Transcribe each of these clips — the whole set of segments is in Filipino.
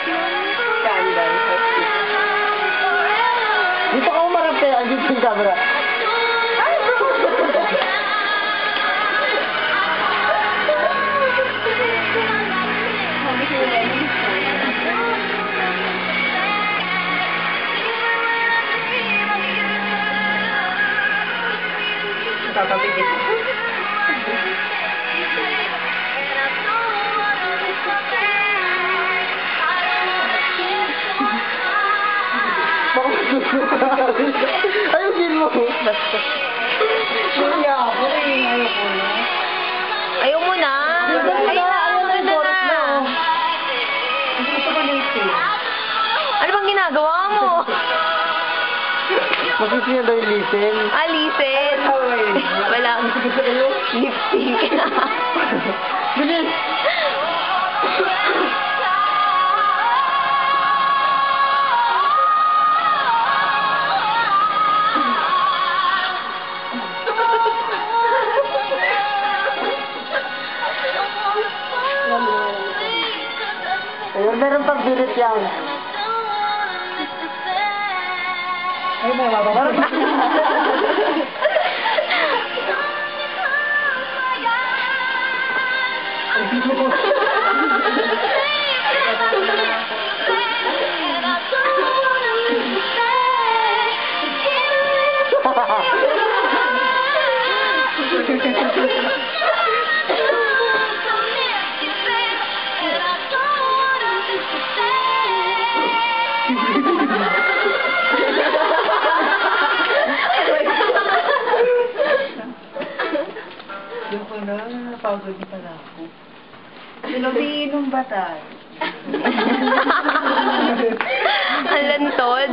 Scandal. Dito ka umarap kayo. Andito yung camera. Papapigit. Ayusin mo. Kuya, ayoko na. Ayaw mo na. Ayaw na. Gusto ko late. Ano bang ginagawa mo? Masisiyan daw yung listen. Ah, listen. Wala. Lip-sync. Bilis! Ayun, meron pang bilit yan. Ay, may mababa. Yung pala, napagod din pala ako. Sinabihin ba tayo? Ang lantod.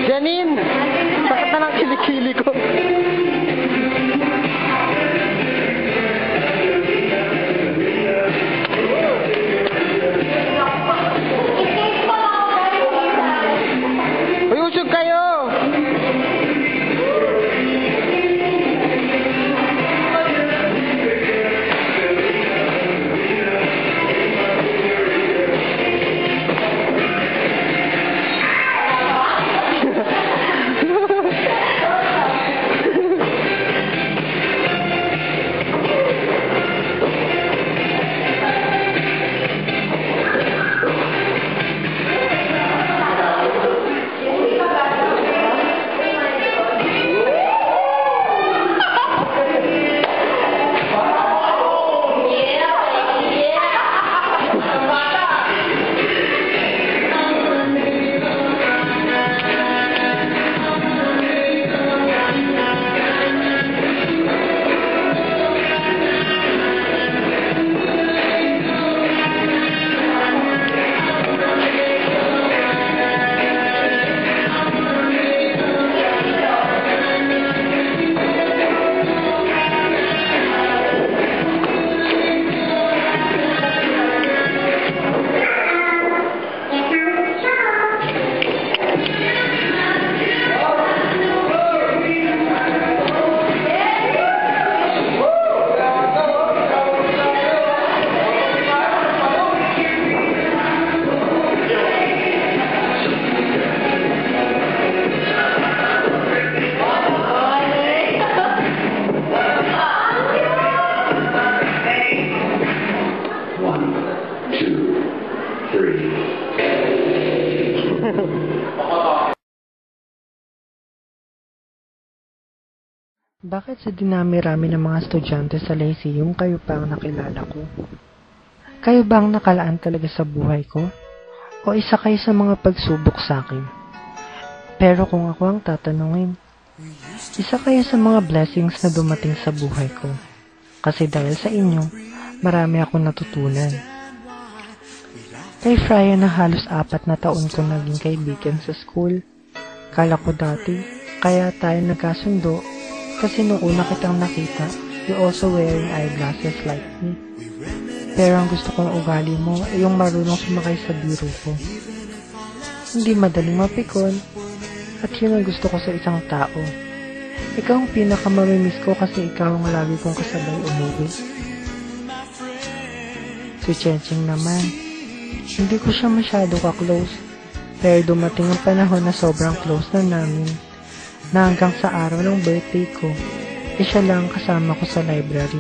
Janine! Sakit na ng kilikili ko. Uy, usog kayo! Bakit sa dinami-rami ng mga estudyante sa Lyceum kayo pa ang nakilala ko? Kayo ba ang nakalaan talaga sa buhay ko? O isa kayo sa mga pagsubok sa akin? Pero kung ako ang tatanungin, isa kayo sa mga blessings na dumating sa buhay ko. Kasi dahil sa inyo, marami akong natutunan. Kay Freya na halos 4 na taon ko naging kaibigan sa school. Kala ko dati, kaya tayo nagkasundo kasi nung una kitang nakita, you also wearing eyeglasses like me. Pero ang gusto kong ugali mo ay yung marunong sumakay sa biro ko. Hindi madaling mapikon, at yun ang gusto ko sa isang tao. Ikaw ang pinakamamimiss ko kasi ikaw ang lagi kong kasabay umuwi. Si Chencheng naman, hindi ko siya masyado ka-close, pero dumating ang panahon na sobrang close na namin, na hanggang sa araw ng birthday ko, siya lang kasama ko sa library.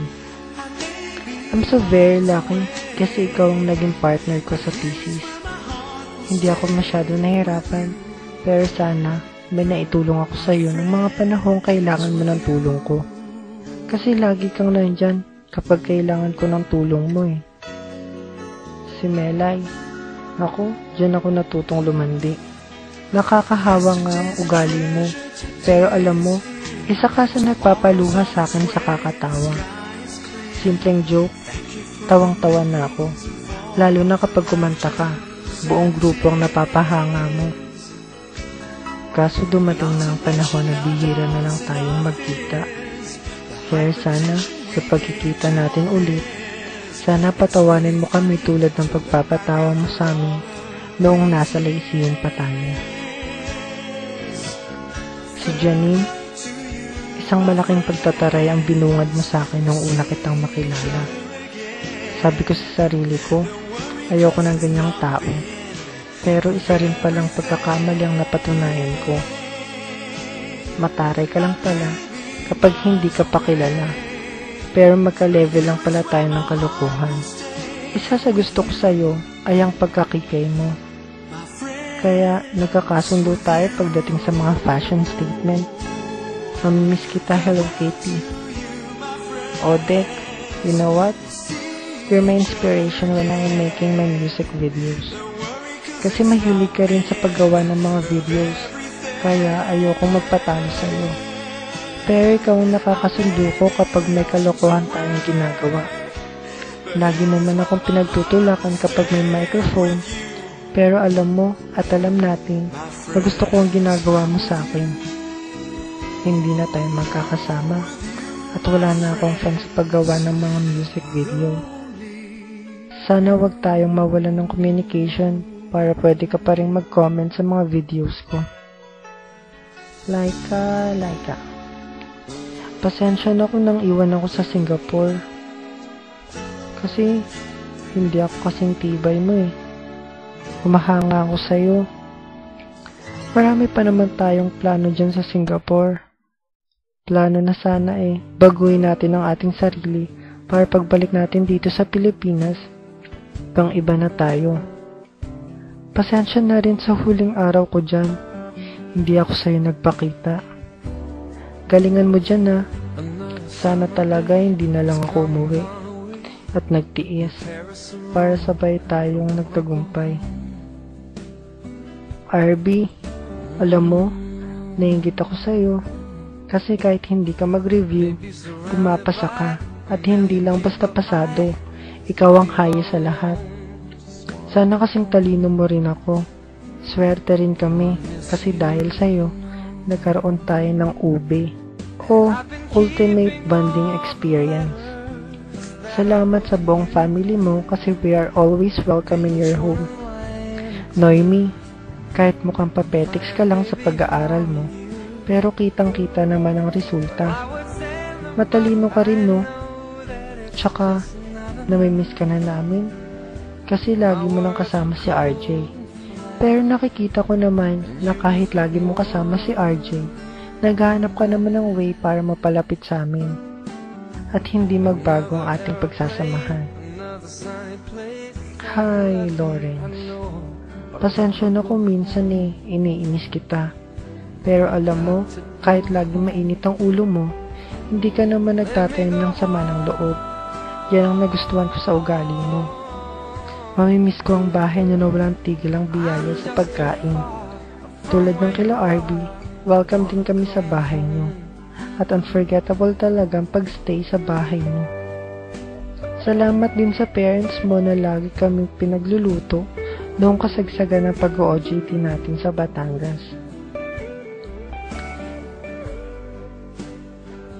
I'm so very lucky kasi ikaw ang naging partner ko sa thesis. Hindi ako masyado nahirapan, pero sana may naitulong ako sa iyo ng mga panahong kailangan mo ng tulong ko. Kasi lagi kang nandyan kapag kailangan ko ng tulong mo eh. Si Melay, ako, dyan ako natutong lumandi. Nakakahawa nga ang ugali mo, pero alam mo, isa ka sa nagpapaluha sa akin sa kakatawa. Simpleng joke, tawang-tawa na ako. Lalo na kapag kumanta ka, buong grupo ang napapahanga mo. Kaso dumating na ang panahon na bihira na lang tayong magkita. Kaya sana, sa pagkikita natin ulit, sana patawanin mo kami tulad ng pagpapatawa mo sa amin noong nasa Lyceum pa tayo. Si Janine, isang malaking pagtataray ang binungad mo sa akin nung una kitang makilala. Sabi ko sa sarili ko, ayoko ng ganyang tao. Pero isa rin palang pagkakamali ang napatunayan ko. Mataray ka lang pala kapag hindi ka pa kilala. Pero magka-level lang pala tayo ng kalokohan. Isa sa gusto ko sa'yo ay ang pagkakikay mo. Kaya nagkakasundo tayo pagdating sa mga fashion statement. Mamimiss kita, Hello Kitty. Odek, you know what? You're my inspiration when I'm making my music videos. Kasi mahilig ka rin sa paggawa ng mga videos, kaya ayokong magpatalo sa'yo. Pero ikaw ang nakakasundo ko kapag may kalokohan tayong ginagawa. Lagi mo man akong pinagtutulakan kapag may microphone, pero alam mo at alam natin na gusto ko ang ginagawa mo sa akin. Hindi na tayo magkakasama at wala na akong fan sa paggawa ng mga music video. Sana wag tayong mawalan ng communication para pwede ka pa rin mag-comment sa mga videos ko. Laika. Pasensya na kung nang iwan ako sa Singapore. Kasi hindi ako kasing tibay mo eh. Humahanga ako sa'yo. Marami pa naman tayong plano dyan sa Singapore. Plano na sana eh, baguhin natin ang ating sarili para pagbalik natin dito sa Pilipinas, pang iba na tayo. Pasensya na rin sa huling araw ko dyan. Hindi ako sa'yo nagpakita. Galingan mo dyan ha. Sana talaga hindi na lang ako umuwi at nagtiis para sabay tayong nagtagumpay. RB, alam mo, naiinggit ako sa'yo. Kasi kahit hindi ka mag-review, pumapasa ka. At hindi lang basta pasado, ikaw ang haya sa lahat. Sana kasing talino mo rin ako. Swerte rin kami kasi dahil sa'yo, nagkaroon tayo ng ube o ultimate bonding experience. Salamat sa buong family mo kasi we are always welcome in your home. Noemi, kahit mukhang papetics ka lang sa pag-aaral mo, pero kitang-kita naman ang resulta. Matalino ka rin, no? Tsaka, namimiss ka na namin. Kasi lagi mo nang kasama si RJ. Pero nakikita ko naman na kahit lagi mo kasama si RJ, naghahanap ka naman ng way para mapalapit sa amin. At hindi magbago ang ating pagsasamahan. Hi, Lawrence. Pasensya na kung minsan iniinis kita. Pero alam mo, kahit lagi mainit ang ulo mo, Hindi ka naman nagtatanim ng sama ng loob. Yan ang nagustuhan ko sa ugali mo. Mamimiss ko ang bahay na walang tigil ang biyaya sa pagkain. Tulad ng kila RB, welcome din kami sa bahay niyo. At unforgettable talaga ang pagstay sa bahay niyo. Salamat din sa parents mo na lagi kaming pinagluluto noong kasagsagan ng pag-OJT natin sa Batangas.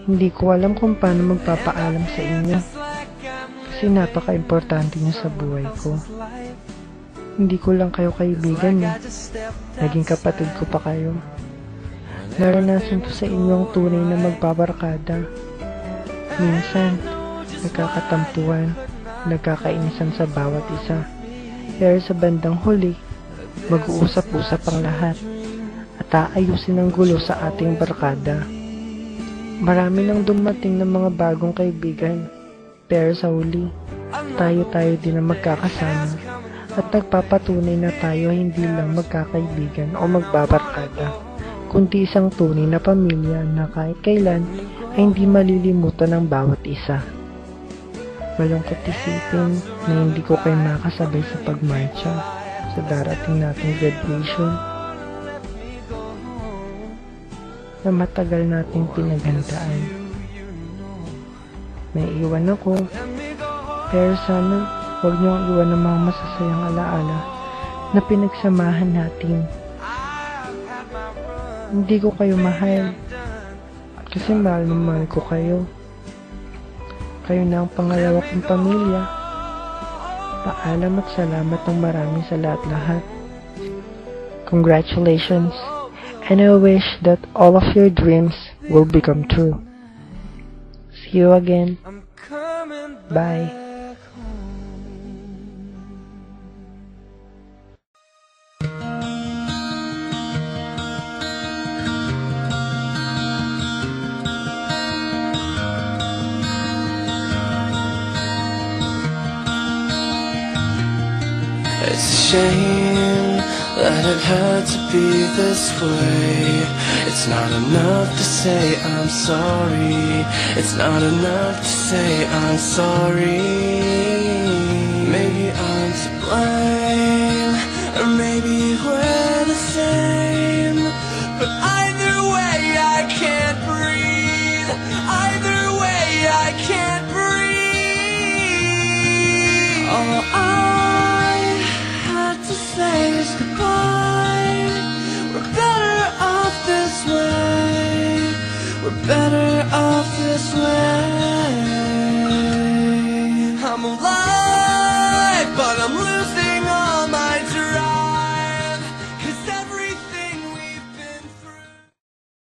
Hindi ko alam kung paano magpapaalam sa inyo kasi napaka-importante niyo sa buhay ko. Hindi ko lang kayo kaibigan naging kapatid ko pa kayo. Naranasan ko sa inyong tunay na magbabarkada. Minsan, nagkakatampuan, nagkakainisan sa bawat isa. Pero sa bandang huli, mag-uusap-usap ang lahat at aayusin ang gulo sa ating barkada. Marami nang dumating ng mga bagong kaibigan, pero sa huli, tayo-tayo din ang magkakasama at nagpapatunay na tayo hindi lang magkakaibigan o magbabarkada, kundi isang tunay na pamilya na kahit kailan ay hindi malilimutan ng bawat isa. Malungkot isipin na hindi ko kayo makasabay sa pagmarcha sa darating nating graduation na matagal nating pinaghandaan. May iwan ako, pero sana huwag niyong iwan ng mga masasayang alaala na pinagsamahan natin. Hindi ko kayo mahal kasi mahal na mahal ko kayo. Kayo na ang pangalawa kong pamilya. Paalam at salamat ng marami sa lahat-lahat. Congratulations, and I wish that all of your dreams will become true. See you again. Bye. It's a shame that it had to be this way. It's not enough to say I'm sorry. It's not enough to say I'm sorry.